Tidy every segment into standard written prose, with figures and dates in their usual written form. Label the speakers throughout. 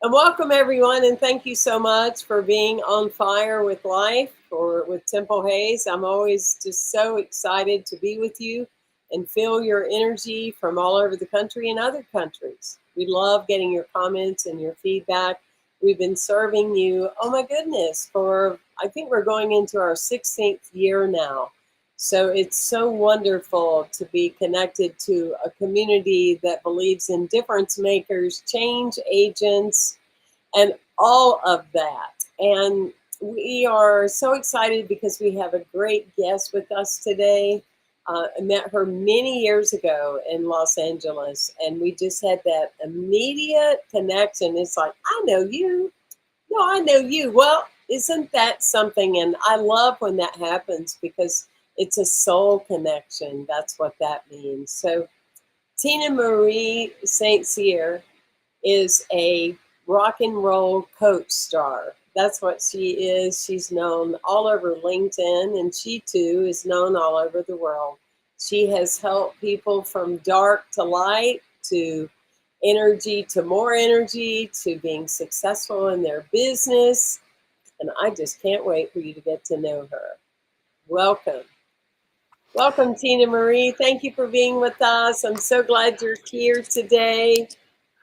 Speaker 1: And welcome everyone, and thank you so much for being on fire with life or with Temple Hayes. I'm always just so excited to be with you and feel your energy from all over the country and other countries. We love getting your comments and your feedback. We've been serving you, oh my goodness, for I think we're going into our 16th year now. So it's so wonderful to be connected to a community that believes in difference makers, change agents, and all of that. And we are so excited because we have a great guest with us today. I met her many years ago in Los Angeles, and we just had that immediate connection. It's like, I know you. No, I know you. Well, isn't that something? And I love when that happens because it's a soul connection. That's what that means. So, Tina Marie St.Cyr is a rock and roll coach star. That's what she is. She's known all over LinkedIn, and she too is known all over the world. She has helped people from dark to light, to energy to more energy, to being successful in their business. And I just can't wait for you to get to know her. Welcome. Welcome, Tina Marie. Thank you for being with us. I'm so glad you're here today.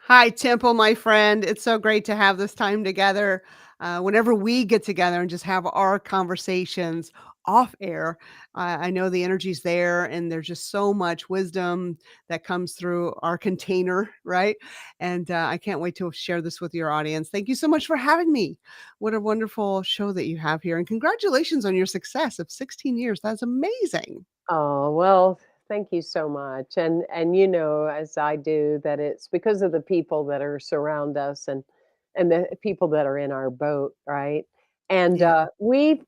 Speaker 2: Hi, Temple, my friend. It's so great to have this time together. Whenever we get together and just have our conversations off air, I know the energy's there and there's just so much wisdom that comes through our container, right? And I can't wait to share this with your audience. Thank you so much for having me. What a wonderful show that you have here. And congratulations on your success of 16 years. That's amazing.
Speaker 1: Oh, well, thank you so much. And you know, as I do, that it's because of the people that are surround us and the people that are in our boat, right? And
Speaker 2: Yeah,
Speaker 1: we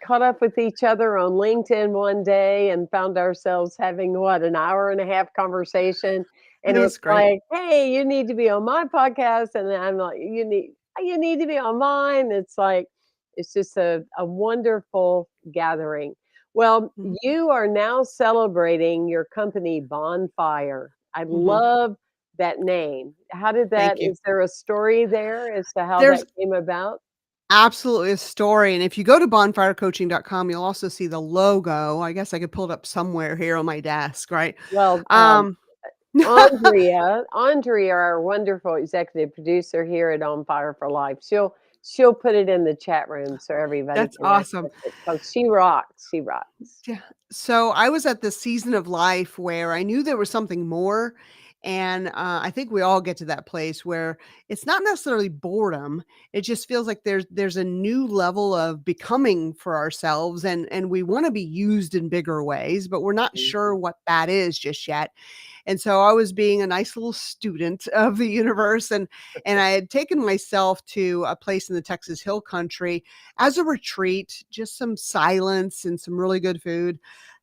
Speaker 1: caught up with each other on LinkedIn one day and found ourselves having what, an hour and a half conversation.
Speaker 2: it
Speaker 1: And
Speaker 2: was
Speaker 1: it's
Speaker 2: great.
Speaker 1: like, hey, you need to be on my podcast. And I'm like, you need to be on mine. It's like it's just a wonderful gathering. Well,
Speaker 2: Mhm.
Speaker 1: you are now celebrating your company Bonfire. I
Speaker 2: Mhm.
Speaker 1: love that name. How did that
Speaker 2: Thank you.
Speaker 1: is there a story there as to how that
Speaker 2: There's
Speaker 1: came about?
Speaker 2: absolutely a story, and if you go to bonfirecoaching.com, you'll also see the logo. I guess I could pull it up somewhere here on my desk, right?
Speaker 1: Well,
Speaker 2: Um
Speaker 1: Andrea, our wonderful executive producer here at On Fire for Life, she'll put it in the chat room so everybody
Speaker 2: That's
Speaker 1: can
Speaker 2: awesome.
Speaker 1: access it because she rocks. She rocks.
Speaker 2: Yeah. So I was at this season of life where I knew there was something more. And I think we all get to that place where it's not necessarily boredom. It just feels like there's a new level of becoming for ourselves, and we want to be used in bigger ways, but we're not
Speaker 1: Mhm.
Speaker 2: sure what that is just yet. And so I was being a nice little student of the universe, and I had taken myself to a place in the Texas Hill Country as a retreat, just some silence and some really good food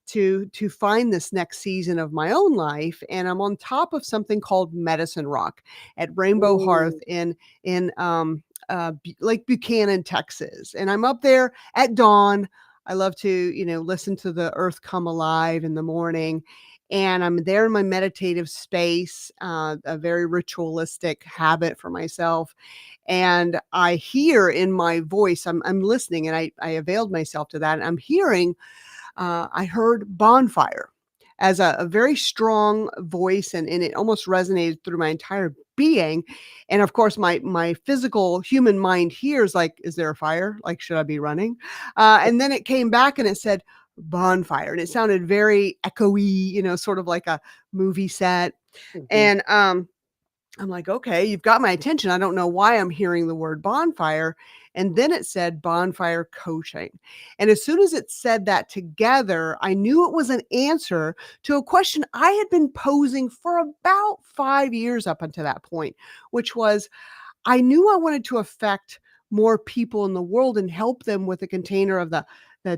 Speaker 2: to find this next season of my own life. And I'm on top of something called Medicine Rock at Rainbow Hearth
Speaker 1: Ooh.
Speaker 2: in Lake Buchanan, Texas. And I'm up there at dawn. I love to, listen to the earth come alive in the morning. And I'm there in my meditative space, a very ritualistic habit for myself. And I hear in my voice, I'm listening, and I availed myself to that. And I'm hearing, I heard bonfire as a very strong voice, and it almost resonated through my entire being. And of course, my physical human mind hears like, is there a fire? Like, should I be running? And then it came back and it said bonfire, and it sounded very echoey, sort of like a movie set.
Speaker 1: Mhm.
Speaker 2: And I'm like, okay, you've got my attention. I don't know why I'm hearing the word bonfire. And then it said bonfire coaching. And as soon as it said that together, I knew it was an answer to a question I had been posing for about 5 years up until that point, which was I knew I wanted to affect more people in the world and help them with a container of the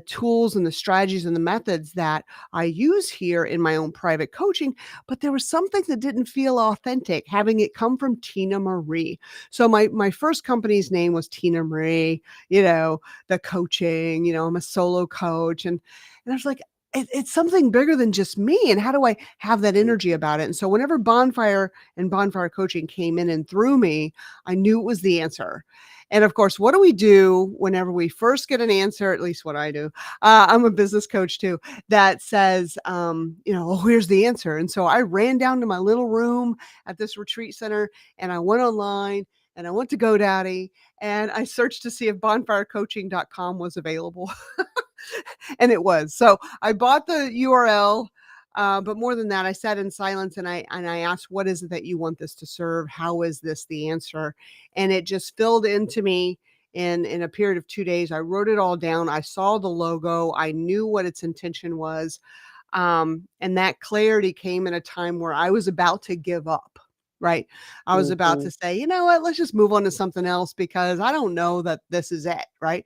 Speaker 2: tools and the strategies and the methods that I use here in my own private coaching, but there was something that didn't feel authentic having it come from Tina Marie. So my first company's name was Tina Marie, the coaching, I'm a solo coach, and I was like, it's something bigger than just me, and how do I have that energy
Speaker 1: Mhm.
Speaker 2: about it? And so whenever bonfire and bonfire coaching came in and threw me, I knew it was the answer. And of course, what do we do whenever we first get an answer? At least what I do. I'm a business coach too. That says, oh, here's the answer. And so I ran down to my little room at this retreat center, and I went online and I went to GoDaddy and I searched to see if bonfirecoaching.com was available. And it was. So I bought the URL, but more than that, I sat in silence and I asked, "What is it that you want this to serve? How is this the answer?" And it just filled into me in a period of 2 days. I wrote it all down. I saw the logo. I knew what its intention was, and that clarity came in a time where I was about to give up. Right. I was about to
Speaker 1: Mhm.
Speaker 2: say, you know what, let's just move on to something else because I don't know that this is it. Right.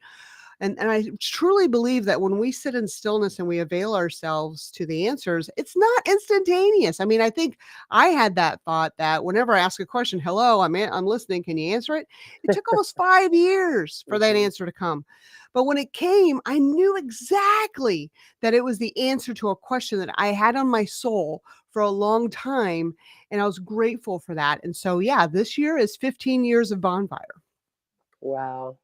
Speaker 2: And I truly believe that when we sit in stillness and we avail ourselves to the answers, it's not instantaneous. I mean, I think I had that thought that whenever I ask a question, hello, I'm listening, can you answer it? It took almost 5 years for that
Speaker 1: Mhm.
Speaker 2: answer to come. But when it came, I knew exactly that it was the answer to a question that I had on my soul for a long time. And I was grateful for that. And so, yeah, this year is 15 years of bonfire.
Speaker 1: Wow.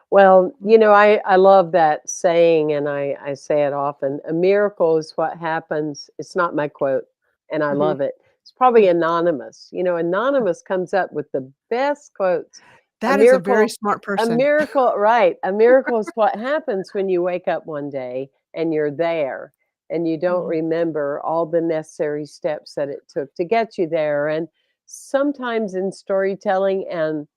Speaker 1: Well, I love that saying, and I say it often. A miracle is what happens. It's not my quote, and I
Speaker 2: Mhm.
Speaker 1: love it. It's probably anonymous. Anonymous comes up with the best quotes. A
Speaker 2: That is a very
Speaker 1: miracle,
Speaker 2: smart
Speaker 1: a
Speaker 2: person.
Speaker 1: miracle, right? A miracle is what happens when you wake up one day and you're there, and you don't
Speaker 2: Mhm.
Speaker 1: remember all the necessary steps that it took to get you there. And sometimes in storytelling and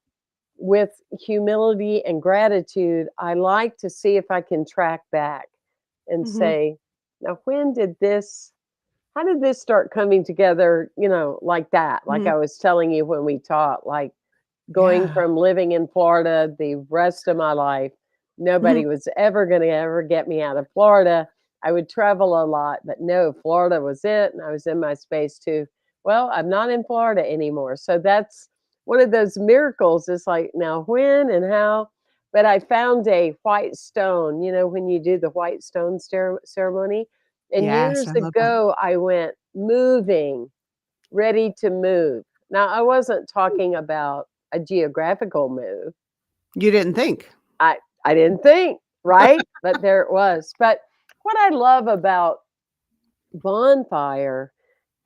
Speaker 1: with humility and gratitude, I like to see if I can track back and
Speaker 2: Mhm.
Speaker 1: say, now, how did this start coming together, like that? Like
Speaker 2: Mhm.
Speaker 1: I was telling you when we taught, like going
Speaker 2: Yeah.
Speaker 1: from living in Florida the rest of my life,
Speaker 2: Mhm.
Speaker 1: nobody was ever going to ever get me out of Florida. I would travel a lot, but no, Florida was it. And I was in my space too. Well, I'm not in Florida anymore. So that's one of those miracles. It's like, now when and how? But I found a white stone, when you do the white stone ceremony. And
Speaker 2: Yes,
Speaker 1: years
Speaker 2: I love that.
Speaker 1: ago, I went moving, ready to move. Now, I wasn't talking about a geographical move.
Speaker 2: You didn't think.
Speaker 1: I didn't think, right? But there it was. But what I love about bonfire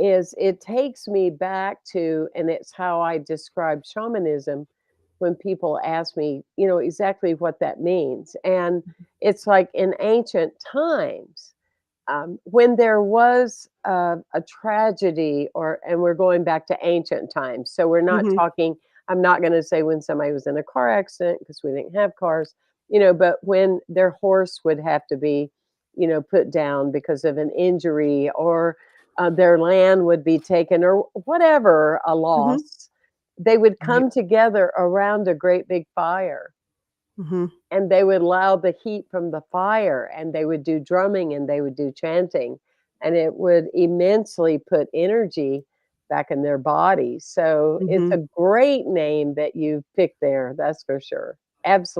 Speaker 1: is it takes me back to, and it's how I describe shamanism when people ask me, exactly what that means. And it's like in ancient times, when there was a tragedy, and we're going back to ancient times, so we're not
Speaker 2: Mhm.
Speaker 1: talking. I'm not going to say when somebody was in a car accident because we didn't have cars, but when their horse would have to be, put down because of an injury, or their land would be taken, or whatever, a
Speaker 2: Mhm.
Speaker 1: loss, they would
Speaker 2: Right.
Speaker 1: come together around a great big fire,
Speaker 2: Mhm.
Speaker 1: and they would allow the heat from the fire, and they would do drumming and they would do chanting, and it would immensely put energy back in their body. So it's a
Speaker 2: Mhm.
Speaker 1: great name that you picked there, that's for sure.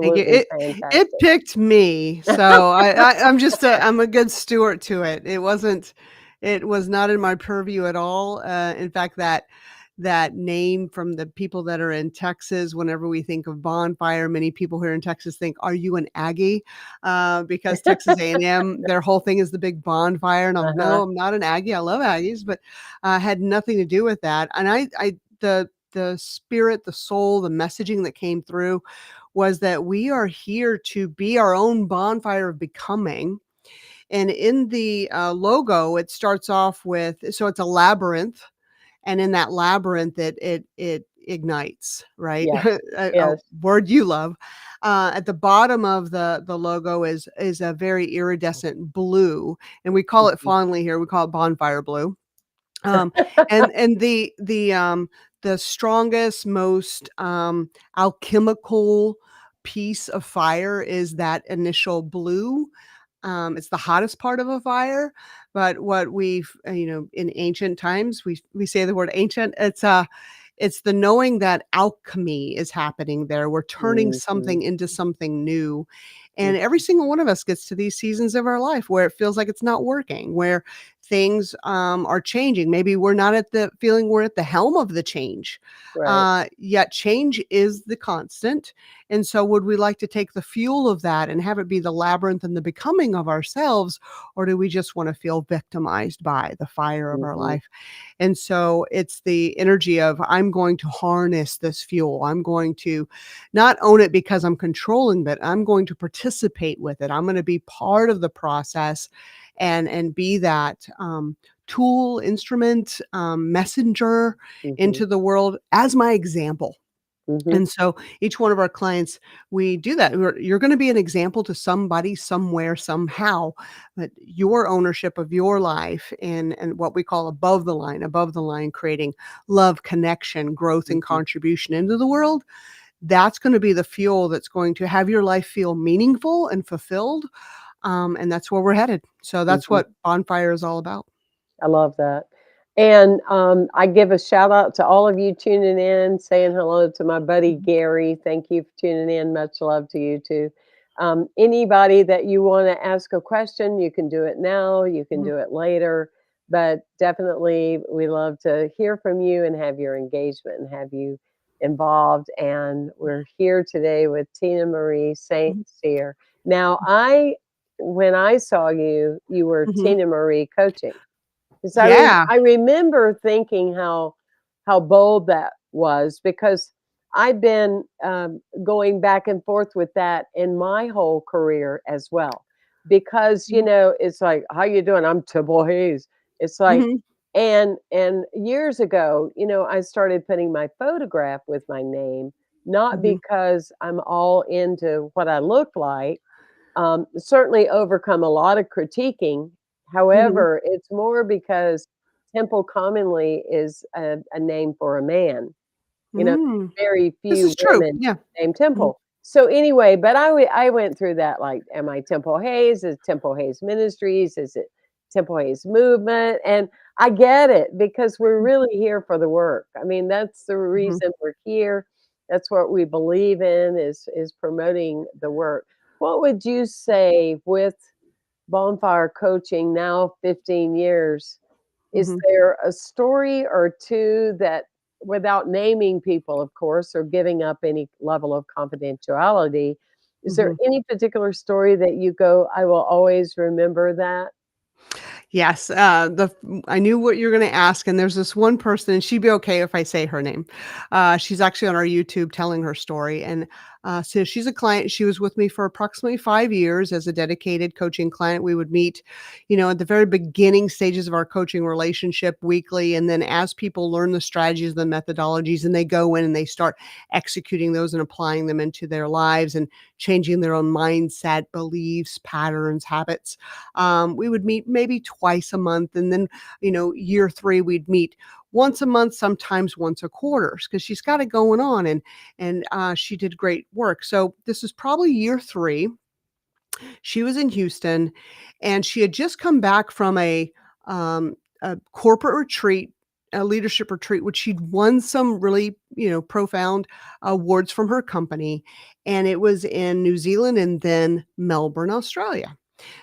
Speaker 2: Thank you.
Speaker 1: Absolutely
Speaker 2: It
Speaker 1: fantastic.
Speaker 2: picked me, so I'm a good steward to it. It was not in my purview at all. In fact, that name from the people that are in Texas, whenever we think of bonfire, many people here in Texas think, "Are you an Aggie?" Because Texas A&M, their whole thing is the big bonfire, and
Speaker 1: Uh-huh.
Speaker 2: no, I'm not an Aggie. I love Aggies, but had nothing to do with that. And the spirit, the soul, the messaging that came through was that we are here to be our own bonfire of becoming. And in the logo, it starts off with, so it's a labyrinth, and in that labyrinth, it ignites, right?
Speaker 1: Yes.
Speaker 2: A
Speaker 1: Yes.
Speaker 2: word you love. At the bottom of the logo is a very iridescent blue, and we call it
Speaker 1: Mhm.
Speaker 2: fondly here. We call it bonfire blue. Um, and the strongest, most, alchemical piece of fire is that initial blue. It's the hottest part of a fire, but what we've, in ancient times, we say the word ancient, it's the knowing that alchemy is happening there. We're turning
Speaker 1: Mhm.
Speaker 2: something into something new. And every single one of us gets to these seasons of our life where it feels like it's not working, where things are changing. Maybe we're not at the feeling we're at the helm of the change.
Speaker 1: Right.
Speaker 2: Yet change is the constant. And so would we like to take the fuel of that and have it be the labyrinth and the becoming of ourselves? Or do we just want to feel victimized by the fire of our
Speaker 1: Mm-hmm.
Speaker 2: life? And so it's the energy of I'm going to harness this fuel. I'm going to not own it because I'm controlling, but I'm going to participate with it. I'm going to be part of the process and be that tool, instrument, messenger
Speaker 1: Mm-hmm.
Speaker 2: into the world as my example.
Speaker 1: Mm-hmm.
Speaker 2: And so each one of our clients, we do that. You're going to be an example to somebody, somewhere, somehow, but your ownership of your life and what we call above the line, creating love, connection, growth, and
Speaker 1: Mm-hmm.
Speaker 2: contribution into the world. That's going to be the fuel that's going to have your life feel meaningful and fulfilled. And that's where we're headed. So that's
Speaker 1: Mm-hmm.
Speaker 2: what Bonfire is all about.
Speaker 1: I love that. And I give a shout out to all of you tuning in, saying hello to my buddy
Speaker 2: Mhm,
Speaker 1: Gary. Thank you for tuning in. Much love to you too. Anybody that you want to ask a question, you can do it now, you can
Speaker 2: mhm,
Speaker 1: do it later. But definitely, we love to hear from you and have your engagement and have you involved. And we're here today with Tina Marie St.
Speaker 2: mhm,
Speaker 1: Cyr. Now, when I saw you, you were
Speaker 2: mhm.
Speaker 1: Tina Marie coaching. 'Cause
Speaker 2: Yeah.
Speaker 1: I remember thinking how bold that was because I've been, going back and forth with that in my whole career as well. Because,
Speaker 2: Mhm,
Speaker 1: it's like, "How you doing? I'm Temple Hayes." It's like
Speaker 2: mhm,
Speaker 1: and years ago, I started putting my photograph with my name, not
Speaker 2: mhm,
Speaker 1: because I'm all into what I look like, certainly overcome a lot of critiquing.
Speaker 2: mhm.
Speaker 1: However, it's more because Temple commonly is a name for a man.
Speaker 2: Mm.
Speaker 1: Very
Speaker 2: This is
Speaker 1: few
Speaker 2: true.
Speaker 1: women
Speaker 2: Yeah.
Speaker 1: named
Speaker 2: Mhm,
Speaker 1: Temple. So anyway, but I went through that like, am I Temple Hayes? Is it Temple Hayes Ministries? Is it Temple Hayes Movement? And I get it because we're really here for the work. I mean, that's the
Speaker 2: mhm,
Speaker 1: reason we're here. That's what we believe in is promoting the work. What would you say with Bonfire Coaching now 15 years? Is
Speaker 2: mhm,
Speaker 1: there a story or two that, without naming people, of course, or giving up any level of confidentiality, is there
Speaker 2: mhm.
Speaker 1: any particular story that you go, "I will always remember that"?
Speaker 2: Yes, I knew what you're gonna ask, and there's this one person, and she'd be okay if I say her name. She's actually on our YouTube telling her story, and, so she's a client. She was with me for approximately 5 years as a dedicated coaching client. We would meet, at the very beginning stages of our coaching relationship weekly, and then as people learn the strategies, the methodologies, and they go in and they start executing those and applying them into their lives and changing their own mindset, beliefs, patterns, habits. We would meet maybe twice a month. And then, year three, we'd meet once a month, sometimes once a quarter, because she's got it going on and she did great work. So this is probably year three. She was in Houston and she had just come back from a corporate retreat, a leadership retreat, which she'd won some really, profound awards from her company. And it was in New Zealand and then Melbourne, Australia.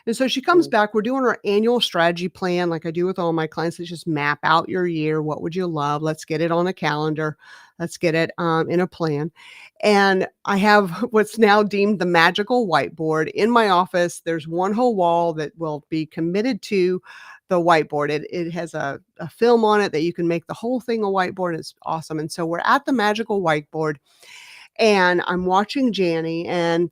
Speaker 2: And so she comes
Speaker 1: Mm,
Speaker 2: back. We're doing our annual strategy plan, like I do with all my clients. Let's just map out your year. What would you love? Let's get it on a calendar. Let's get it in a plan. And I have what's now deemed the magical whiteboard in my office. There's one whole wall that will be committed to the whiteboard. It has a film on it that you can make the whole thing a whiteboard. It's awesome. And so we're at the magical whiteboard and I'm watching Janny and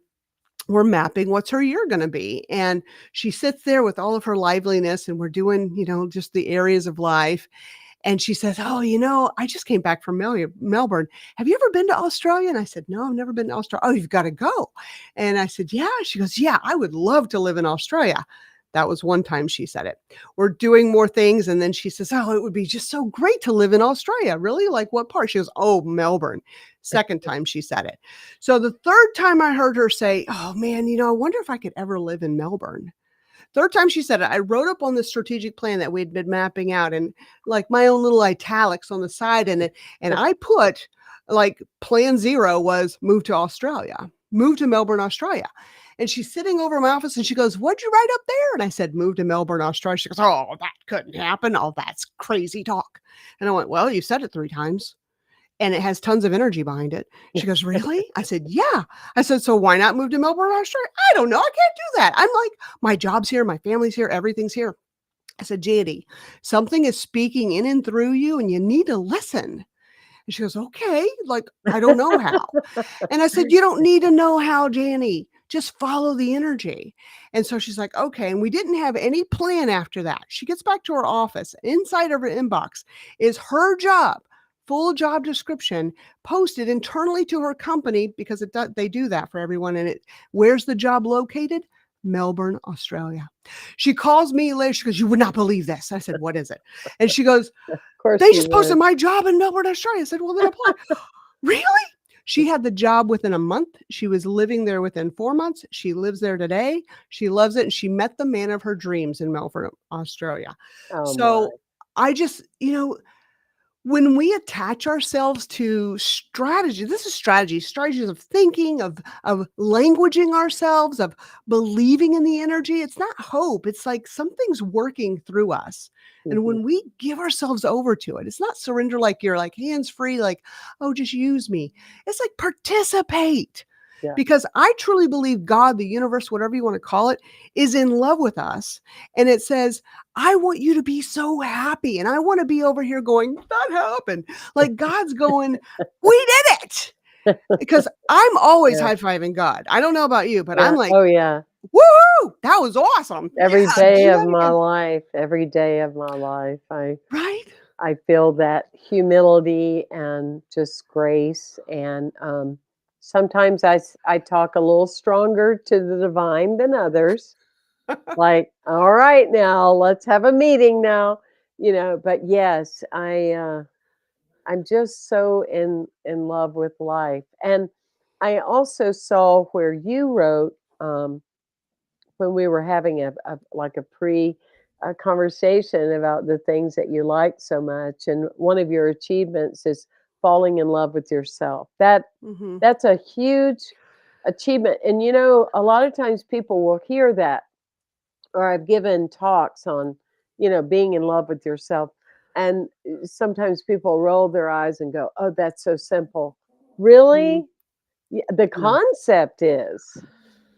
Speaker 2: we're mapping what's her year going to be. And she sits there with all of her liveliness and we're doing, just the areas of life. And she says, "Oh, I just came back from Melbourne. Have you ever been to Australia?" And I said, "No, I've never been to Australia." "Oh, you've got to go." And I said, "Yeah." She goes, "Yeah, I would love to live in Australia." That was one time she said it. We're doing more things. And then she says, "Oh, it would be just so great to live in Australia." "Really? Like what part?" She goes, "Oh, Melbourne." Second time she said it. So the third time I heard her say, "Oh man, I wonder if I could ever live in Melbourne." Third time she said it, I wrote up on the strategic plan that we'd been mapping out and like my own little italics on the side in it. And I put like plan zero was move to Australia. moved to Melbourne, Australia. And she's sitting over in my office and she goes, "What'd you write up there?" And I said, "Moved to Melbourne, Australia." She goes, "Oh, that couldn't happen. Oh, that's crazy talk." And I went, "Well, you said it 3 times and it has tons of energy behind it." She goes, "Really?" I said, "Yeah." I said, "So why not move to Melbourne, Australia?" "I don't know. I can't do that." I'm like, "My job's here. My family's here. Everything's here." I said, "Janny, something is speaking in and through you and you need to listen." And she goes, "Okay, like, I don't know how." And I said, "You don't need to know how, Janny. Just follow the energy." And so she's like, "Okay." And we didn't have any plan after that. She gets back to her office. Inside of her inbox is her job, full job description, posted internally to her company because they do that for everyone. And where's the job located? Melbourne, Australia. She calls me later. She goes, "You would not believe this." I said, "What is it?" And she goes,
Speaker 1: Of course
Speaker 2: "They
Speaker 1: you
Speaker 2: just posted
Speaker 1: would.
Speaker 2: my job in Melbourne, Australia." I said, "Well, then apply." "Really?" She had the job within a month. She was living there within 4 months. She lives there today. She loves it, and she met the man of her dreams in Melbourne, Australia.
Speaker 1: Oh my.
Speaker 2: So, I just, when we attach ourselves to strategy, this is strategies of thinking, of languaging ourselves, of believing in the energy. It's not hope. It's like something's working through us. And
Speaker 1: Mhm.
Speaker 2: when we give ourselves over to it, it's not surrender, like you're like hands free, like, "Oh, just use me." It's like participate.
Speaker 1: Yeah.
Speaker 2: Because I truly believe God, the universe, whatever you want to call it, is in love with us. And it says, "I want you to be so happy." And I want to be over here going, "That happened." Like God's going, "We did it." Because I'm always
Speaker 1: Yeah.
Speaker 2: high fiving God. I don't know about you, but I'm
Speaker 1: Yeah.
Speaker 2: like,
Speaker 1: Oh, yeah.
Speaker 2: "Woohoo, that was awesome.
Speaker 1: Every
Speaker 2: Yeah,
Speaker 1: day
Speaker 2: do
Speaker 1: of
Speaker 2: that
Speaker 1: my
Speaker 2: again."
Speaker 1: life, every day of my life,
Speaker 2: Right?
Speaker 1: I feel that humility and just grace, and, sometimes I talk a little stronger to the divine than others, like, "All right now, let's have a meeting now," but yes, I'm just so in love with life, and I also saw where you wrote, when we were having a like a conversation about the things that you like so much, and one of your achievements is falling in love with yourself.
Speaker 2: Mhm.
Speaker 1: That's a huge achievement, and a lot of times people will hear that, or I've given talks on, being in love with yourself, and sometimes people roll their eyes and go, "Oh, that's so simple."
Speaker 2: Mm,
Speaker 1: Really? Yeah, the
Speaker 2: no.
Speaker 1: concept is.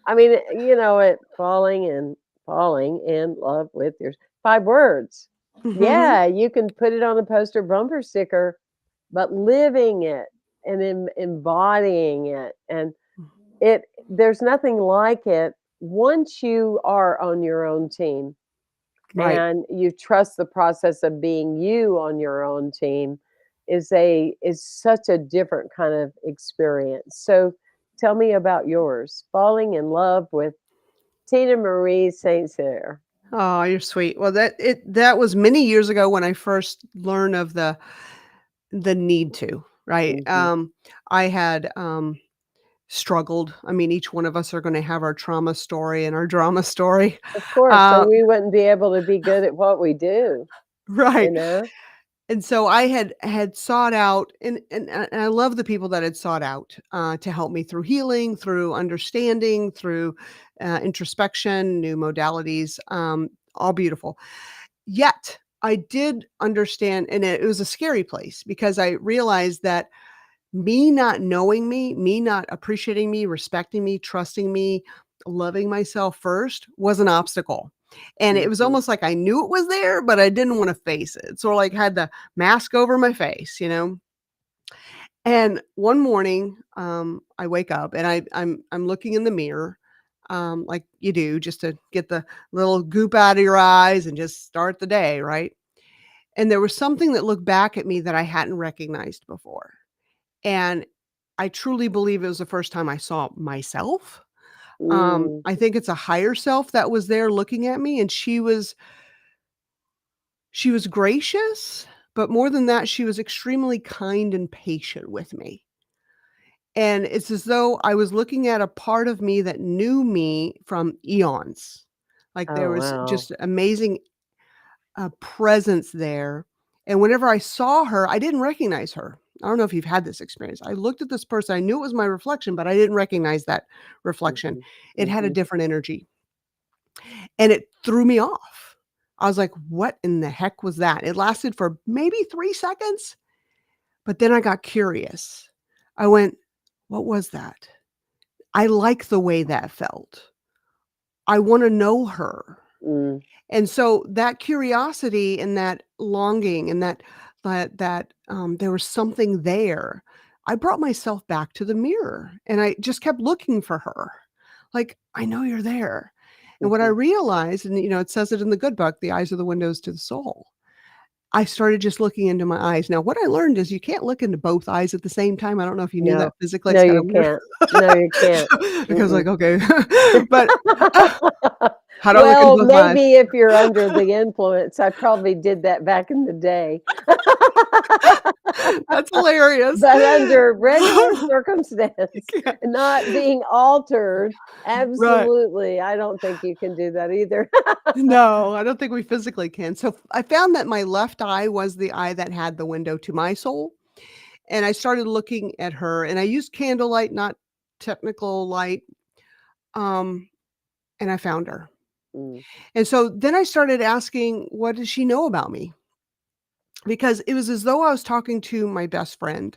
Speaker 1: I mean, it falling in love with your 5 words.
Speaker 2: Mhm.
Speaker 1: Yeah, you can put it on a poster bumper sticker, but living it and embodying it, and there's nothing like it once you are on your own team
Speaker 2: Right.
Speaker 1: and you trust the process of being you on your own team is such a different kind of experience. So tell me about yours. Falling in love with Tina Marie St.Cyr.
Speaker 2: Oh, you're sweet. Well, that was many years ago when I first learned of the need to, right?
Speaker 1: Mhm.
Speaker 2: I had, struggled. I mean, each one of us are gonna have our trauma story and our drama story.
Speaker 1: Of course, or
Speaker 2: Uh,
Speaker 1: we wouldn't be able to be good at what we do, you
Speaker 2: right.
Speaker 1: know?
Speaker 2: And so I had sought out, and I love the people that had sought out, to help me through healing, through understanding, through, introspection, new modalities, all beautiful. Yet, I did understand, and it was a scary place because I realized that me not knowing me not appreciating me, respecting me, trusting me, loving myself first was an obstacle. And it was
Speaker 1: Mhm.
Speaker 2: almost like I knew it was there, but I didn't want to face it. So like had the mask over my face. And one morning, I wake up and I'm looking in the mirror, like you do, just to get the little goop out of your eyes and just start the day, right? And there was something that looked back at me that I hadn't recognized before. And I truly believe it was the first time I saw myself.
Speaker 1: Mm.
Speaker 2: I think it's a higher self that was there looking at me, and she was gracious, but more than that, she was extremely kind and patient with me. And it's as though I was looking at a part of me that knew me from eons. Like there
Speaker 1: Oh,
Speaker 2: was
Speaker 1: wow.
Speaker 2: just amazing presence there. And whenever I saw her, I didn't recognize her. I don't know if you've had this experience. I looked at this person, I knew it was my reflection, but I didn't recognize that reflection.
Speaker 1: Mhm.
Speaker 2: It had a
Speaker 1: Mhm.
Speaker 2: different energy, and it threw me off. I was like, "What in the heck was that?" It lasted for maybe 3 seconds, but then I got curious. I went, "What was that? I like the way that felt. I wanna know her."
Speaker 1: Mm.
Speaker 2: And so that curiosity and that longing and there was something there. I brought myself back to the mirror and I just kept looking for her. Like, I know you're there. And what I
Speaker 1: Mhm.
Speaker 2: realized, and it says it in the good book, the eyes are the windows to the soul. I started just looking into my eyes. Now, what I learned is you can't look into both eyes at the same time. I don't know if you knew
Speaker 1: No.
Speaker 2: that physically.
Speaker 1: No,
Speaker 2: It's kind of
Speaker 1: you
Speaker 2: weird.
Speaker 1: can't. No, you can't.
Speaker 2: Because
Speaker 1: Mm-mm.
Speaker 2: like, okay. But how do I look into
Speaker 1: Well,
Speaker 2: both my eyes?
Speaker 1: maybe if you're under the influence, I probably did that back in the day.
Speaker 2: That's hilarious.
Speaker 1: But under regular
Speaker 2: You
Speaker 1: circumstance,
Speaker 2: can't.
Speaker 1: not being altered,
Speaker 2: Right.
Speaker 1: absolutely, I don't think you can do that either.
Speaker 2: No, I don't think we physically can. So I found that my left eye was the eye that had the window to my soul, and I started looking at her, and I used candlelight, not technical light, um, and I found her.
Speaker 1: Mm,
Speaker 2: And so then I started asking, what does she know about me? Because it was as though I was talking to my best friend,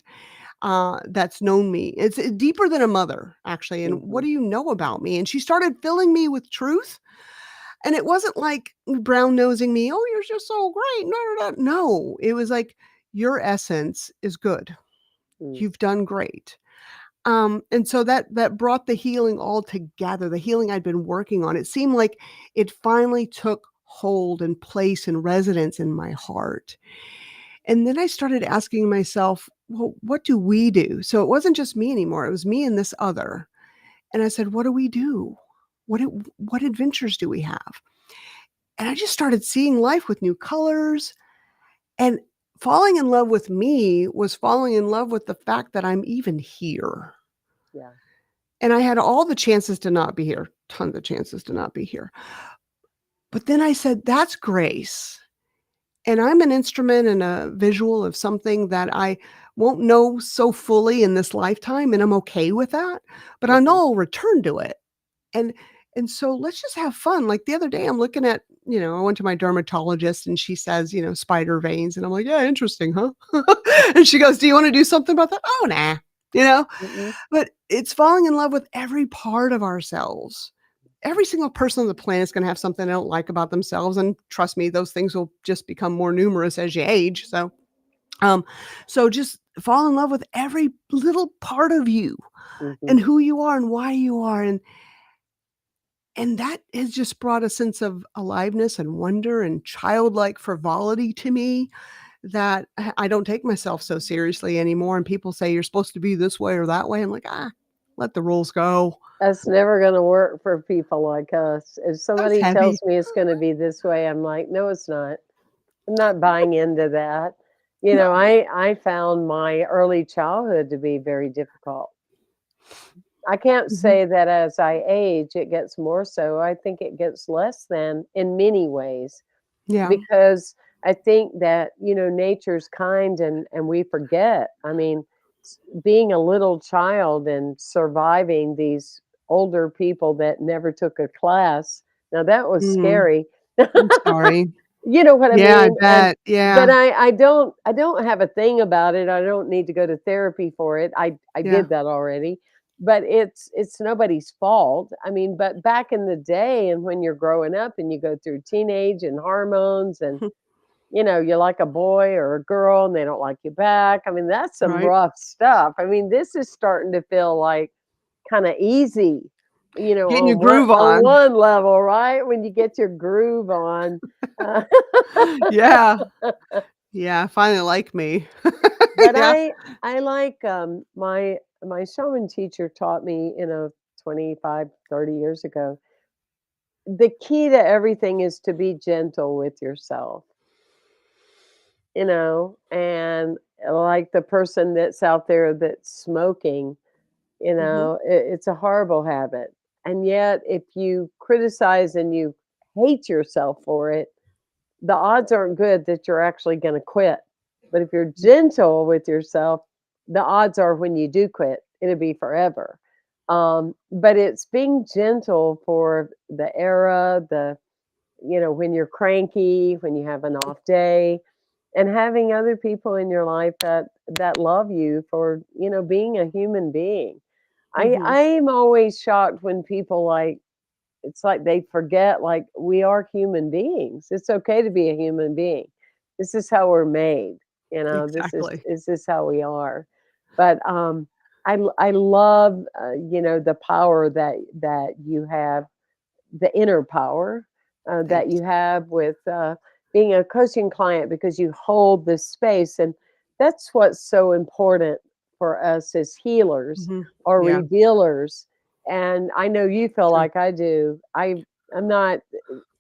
Speaker 2: that's known me. It's deeper than a mother, actually. And what
Speaker 1: mhm,
Speaker 2: do you know about me? And she started filling me with truth. And it wasn't like brown nosing me, "Oh, you're just so great." No, no, no. No, it was like, "Your essence is good.
Speaker 1: mm,
Speaker 2: You've done great." And so that brought the healing all together, the healing I'd been working on. It seemed like it finally took hold and place and residence in my heart. And then I started asking myself, "Well, what do we do?" So it wasn't just me anymore, it was me and this other. And I said, "What do we do? What adventures do we have?" And I just started seeing life with new colors, and falling in love with me was falling in love with the fact that I'm even here.
Speaker 1: yeah,
Speaker 2: And I had all the chances to not be here, tons of chances to not be here. But then I said, "That's grace." And I'm an instrument and a visual of something that I won't know so fully in this lifetime, and I'm okay with that, but I know
Speaker 1: mhm,
Speaker 2: I'll return to it. And and so let's just have fun. Like the other day, I'm looking at, I went to my dermatologist and she says, spider veins. And I'm like, yeah, interesting, huh? And she goes, do you want to do something about that? Oh, nah, you know,
Speaker 1: mhm,
Speaker 2: but it's falling in love with every part of ourselves. Every single person on the planet is going to have something they don't like about themselves. And trust me, those things will just become more numerous as you age. Um, so just fall in love with every little part of you
Speaker 1: mhm.
Speaker 2: and who you are and why you are. And that has just brought a sense of aliveness and wonder and childlike frivolity to me that I don't take myself so seriously anymore, and people say, "You're supposed to be this way or that way." I'm like, "Ah, let the rules go."
Speaker 1: That's never gonna work for people like us. If
Speaker 2: That's
Speaker 1: somebody
Speaker 2: heavy.
Speaker 1: tells me it's gonna be this way, I'm like, "No, it's not." I'm not buying into that.
Speaker 2: No.
Speaker 1: I found my early childhood to be very difficult. I can't
Speaker 2: Mhm.
Speaker 1: say that as I age, it gets more so. I think it gets less than in many ways
Speaker 2: Yeah.
Speaker 1: because I think that, nature's kind and we forget. I mean, being a little child and surviving these older people that never took a class. Now that was
Speaker 2: Mm.
Speaker 1: scary.
Speaker 2: I'm sorry.
Speaker 1: You know what I
Speaker 2: Yeah, I
Speaker 1: mean? And
Speaker 2: bet.
Speaker 1: but
Speaker 2: Yeah.
Speaker 1: I don't have a thing about it. I don't need to go to therapy for it. I
Speaker 2: Yeah.
Speaker 1: did that already. But it's nobody's fault. I mean, but back in the day and when you're growing up and you go through teenage and hormones and you like a boy or a girl and they don't like you back. I mean, that's some
Speaker 2: Right.
Speaker 1: rough stuff. I mean, this is starting to feel like kind of easy,
Speaker 2: Getting your
Speaker 1: on one
Speaker 2: groove
Speaker 1: on
Speaker 2: on.
Speaker 1: one level, right? When you get your groove on. Uh,
Speaker 2: Yeah. Yeah, finally like me.
Speaker 1: but
Speaker 2: Yeah.
Speaker 1: I like my shaman teacher taught me, 25, 30 years ago. The key to everything is to be gentle with yourself, and like the person that's out there that's smoking,
Speaker 2: Mhm.
Speaker 1: it's a horrible habit. And yet, if you criticize and you hate yourself for it, the odds aren't good that you're actually going to quit. But if you're gentle with yourself, the odds are when you do quit, it'll be forever. But it's being gentle for the era, when you're cranky, when you have an off day, and having other people in your life that love you for, being a human being.
Speaker 2: Mhm.
Speaker 1: I'm always shocked when people it's like they forget like we are human beings. It's okay to be a human being. This is how we're made.
Speaker 2: Exactly.
Speaker 1: This is how we are. But I love the power that you have, the inner power that
Speaker 2: Thanks.
Speaker 1: you have with being a coaching client, because you hold this space. And that's what's so important for us as healers
Speaker 2: Mhm.
Speaker 1: or
Speaker 2: Yeah,
Speaker 1: revealers. And I know you feel
Speaker 2: true.
Speaker 1: like I do. I'm not,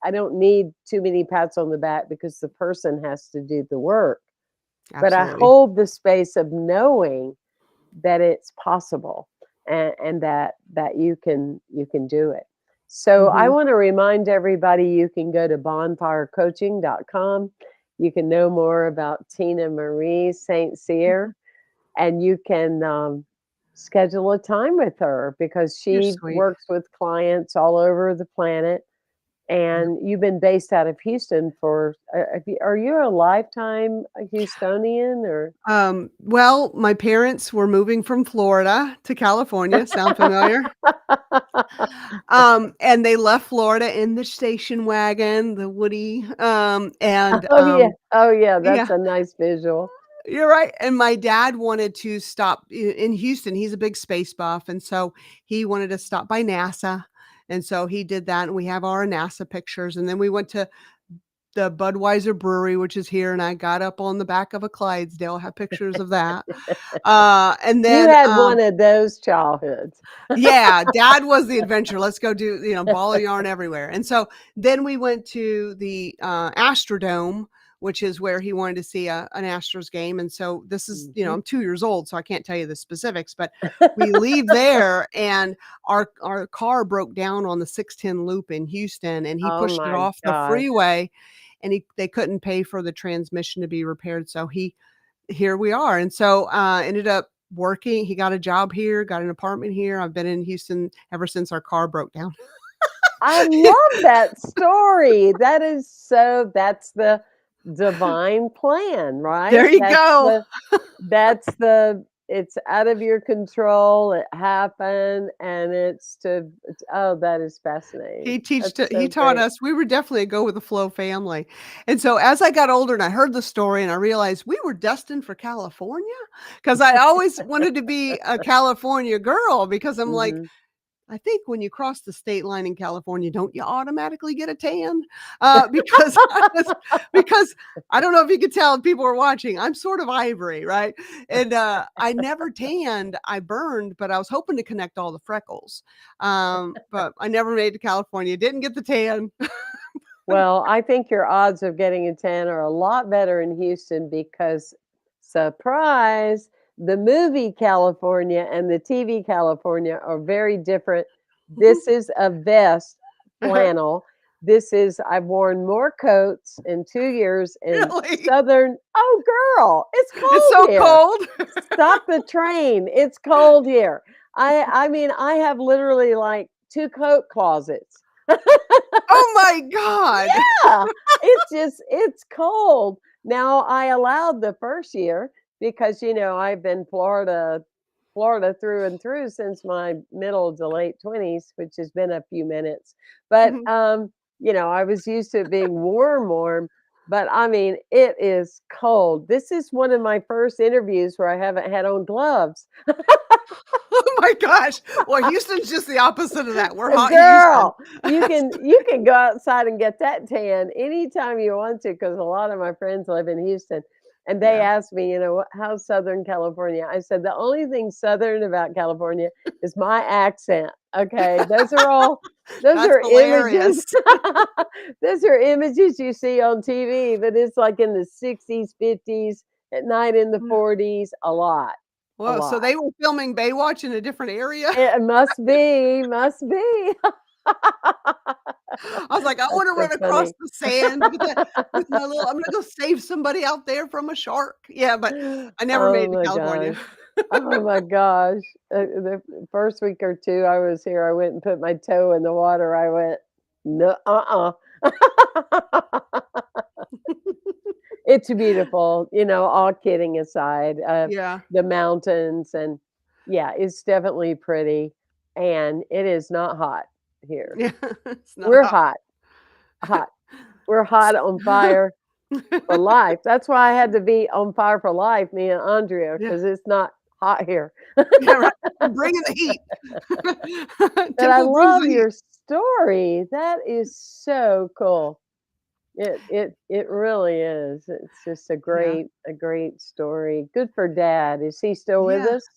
Speaker 1: I don't need too many pats on the back because the person has to do the work. But I
Speaker 2: Absolutely.
Speaker 1: hold the space of knowing that it's possible, and that you can do it. So I
Speaker 2: Mhm.
Speaker 1: want to remind everybody, you can go to bonfirecoaching.com. You can know more about Tina Marie St.
Speaker 2: Mhm.
Speaker 1: Cyr, and you can schedule a time with her because
Speaker 2: You're
Speaker 1: she
Speaker 2: sweet.
Speaker 1: works with clients all over the planet.
Speaker 2: Yeah.
Speaker 1: And you've been based out of Houston for, are you a lifetime Houstonian or?
Speaker 2: Well, my parents were moving from Florida to California. Sound familiar? And they left Florida in the station wagon, the Woody,
Speaker 1: Oh, yeah. Oh, yeah, that's
Speaker 2: yeah,
Speaker 1: a nice visual.
Speaker 2: you're right, and my dad wanted to stop in Houston. He's a big space buff, and so he wanted to stop by NASA, and so he did that, and we have our NASA pictures, and then we went to the Budweiser Brewery, which is here, and I got up on the back of a Clydesdale, have pictures of that. And
Speaker 1: You
Speaker 2: then,
Speaker 1: had one of those childhoods.
Speaker 2: yeah, dad was the adventure. Let's go do, ball of yarn everywhere. And so then we went to the Astrodome, which is where he wanted to see an Astros game. And so this is,
Speaker 1: Mhm.
Speaker 2: I'm 2 years old, so I can't tell you the specifics, but we leave there and our car broke down on the 610 loop in Houston and he
Speaker 1: Oh
Speaker 2: pushed it
Speaker 1: my
Speaker 2: off the
Speaker 1: gosh.
Speaker 2: freeway and they couldn't pay for the transmission to be repaired. So here we are. And so ended up working. He got a job here, got an apartment here. I've been in Houston ever since our car broke down.
Speaker 1: I love that story. That's the divine plan, right?
Speaker 2: There you go.
Speaker 1: That's the it's out of your control. It happened, and oh, that is fascinating. That's
Speaker 2: He
Speaker 1: so
Speaker 2: taught
Speaker 1: great.
Speaker 2: us we were definitely a go with the flow family. And so as I got older and I heard the story and I realized we were destined for California because I always wanted to be a California girl because I'm like,
Speaker 1: Mhm.
Speaker 2: I think when you cross the state line in California, don't you automatically get a tan? Because because I don't know if you could tell if people were watching. I'm sort of ivory, right? And I never tanned. I burned, but I was hoping to connect all the freckles. But I never made it to California. Didn't get the tan.
Speaker 1: Well, I think your odds of getting a tan are a lot better in Houston because, surprise, the movie California and the TV California are very different. This is a vest flannel. I've worn more coats in 2 years in
Speaker 2: Really?
Speaker 1: Southern. Oh, girl, it's
Speaker 2: It's
Speaker 1: cold
Speaker 2: so
Speaker 1: here.
Speaker 2: cold.
Speaker 1: Stop the train. It's cold here. I mean, I have literally like two coat closets.
Speaker 2: Oh my God.
Speaker 1: Yeah, it's cold. Now, I allowed the first year because, I've been Florida through and through since my middle to late 20s, which has been a few minutes. But, I was used to it being warm, but I mean, it is cold. This is one of my first interviews where I haven't had on gloves.
Speaker 2: Oh my gosh. Well, Houston's just the opposite of that. We're hot Houston.
Speaker 1: Girl, you can go outside and get that tan anytime you want to, because a lot of my friends live in Houston, and they
Speaker 2: Yeah.
Speaker 1: ask me, how's Southern California? I said the only thing Southern about California is my accent. Okay, those
Speaker 2: That's
Speaker 1: are images.
Speaker 2: hilarious.
Speaker 1: Those are images you see on TV, but it's like in the 60s, 50s, at night in the 40s, a lot, a
Speaker 2: Whoa, so
Speaker 1: lot.
Speaker 2: they were filming Baywatch in a different area?
Speaker 1: It must be.
Speaker 2: I was like, "I
Speaker 1: That's
Speaker 2: wanna
Speaker 1: so
Speaker 2: run across
Speaker 1: funny.
Speaker 2: the sand with my little I'm gonna go save somebody out there from a shark." Yeah, but I never made
Speaker 1: Oh
Speaker 2: it to
Speaker 1: my
Speaker 2: California.
Speaker 1: gosh.
Speaker 3: Oh my gosh. The first week or 2 I was here, I went and put my toe in the water. I went, "No, It's beautiful, all kidding aside,
Speaker 2: Yeah.
Speaker 3: the mountains and yeah, it's definitely pretty, and it is not hot here.
Speaker 2: Yeah, it's not
Speaker 3: We're
Speaker 2: hot.
Speaker 3: hot, hot. We're hot on fire for life. That's why I had to be on fire for life, me and Andrea,
Speaker 2: Yeah.
Speaker 3: because it's not hot here.
Speaker 2: Yeah, right. We're bringing the heat.
Speaker 3: But I
Speaker 2: Temple brings the
Speaker 3: love
Speaker 2: heat.
Speaker 3: your story. That is so cool. It really is. It's just
Speaker 2: Yeah.
Speaker 3: a great story. Good for dad. Is he still with
Speaker 2: Yeah.
Speaker 3: us?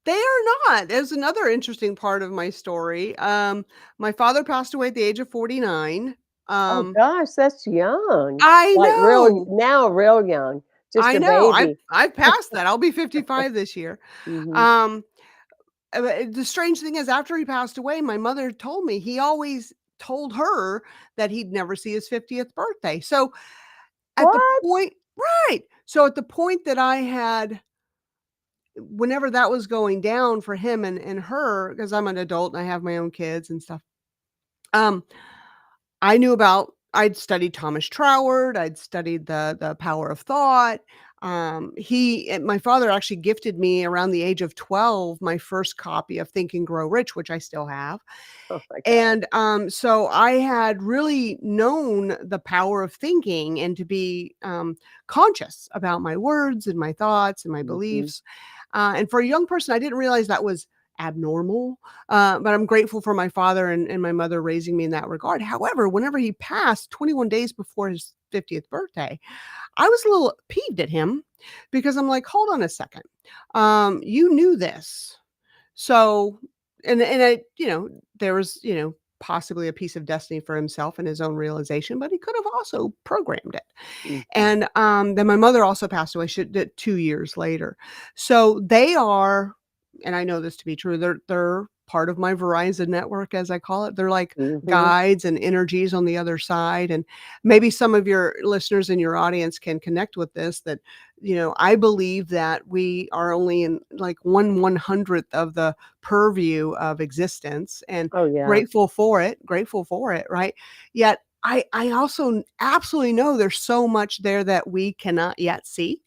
Speaker 2: They are not. There's another interesting part of my story. My father passed away at the age of 49.
Speaker 3: Oh
Speaker 2: Um,
Speaker 3: gosh, that's young.
Speaker 2: I
Speaker 3: Like
Speaker 2: know.
Speaker 3: real young. Just
Speaker 2: I
Speaker 3: a
Speaker 2: know.
Speaker 3: baby.
Speaker 2: I've passed that. I'll be 55 this year.
Speaker 3: Mhm.
Speaker 2: Um, the strange thing is after he passed away, my mother told me he always told her that he'd never see his 50th birthday. So at the
Speaker 3: What?
Speaker 2: point right. So at the point that I had whenever that was going down for him and her, because 'cause I'm an adult and I have my own kids and stuff, um, I'd studied Thomas Troward, I'd studied the power of thought. My father actually gifted me around the age of 12 my first copy of Think and Grow Rich, which I still have.
Speaker 3: Oh my god.
Speaker 2: And, so I had really known the power of thinking and to be, conscious about my words and my thoughts and my
Speaker 3: Mhm.
Speaker 2: beliefs. And for a young person, I didn't realize that was abnormal, but I'm grateful for my father and my mother raising me in that regard. However, whenever he passed 21 days before his 50th birthday, I was a little peeved at him because I'm like, "Hold on a second. You knew this. So, and I, there was, possibly a piece of destiny for himself and his own realization, but he could have also programmed it.
Speaker 3: Mhm.
Speaker 2: And then my mother also passed away. She did 2 years later. So they are, and I know this to be true. They're part of my Verizon network, as I call it. They're like
Speaker 3: Mhm.
Speaker 2: guides and energies on the other side. And maybe some of your listeners in your audience can connect with this. That I believe that we are only in like 1/100th of the purview of existence, and
Speaker 3: Oh yeah,
Speaker 2: grateful for it, right? Yet I also absolutely know there's so much there that we cannot yet see.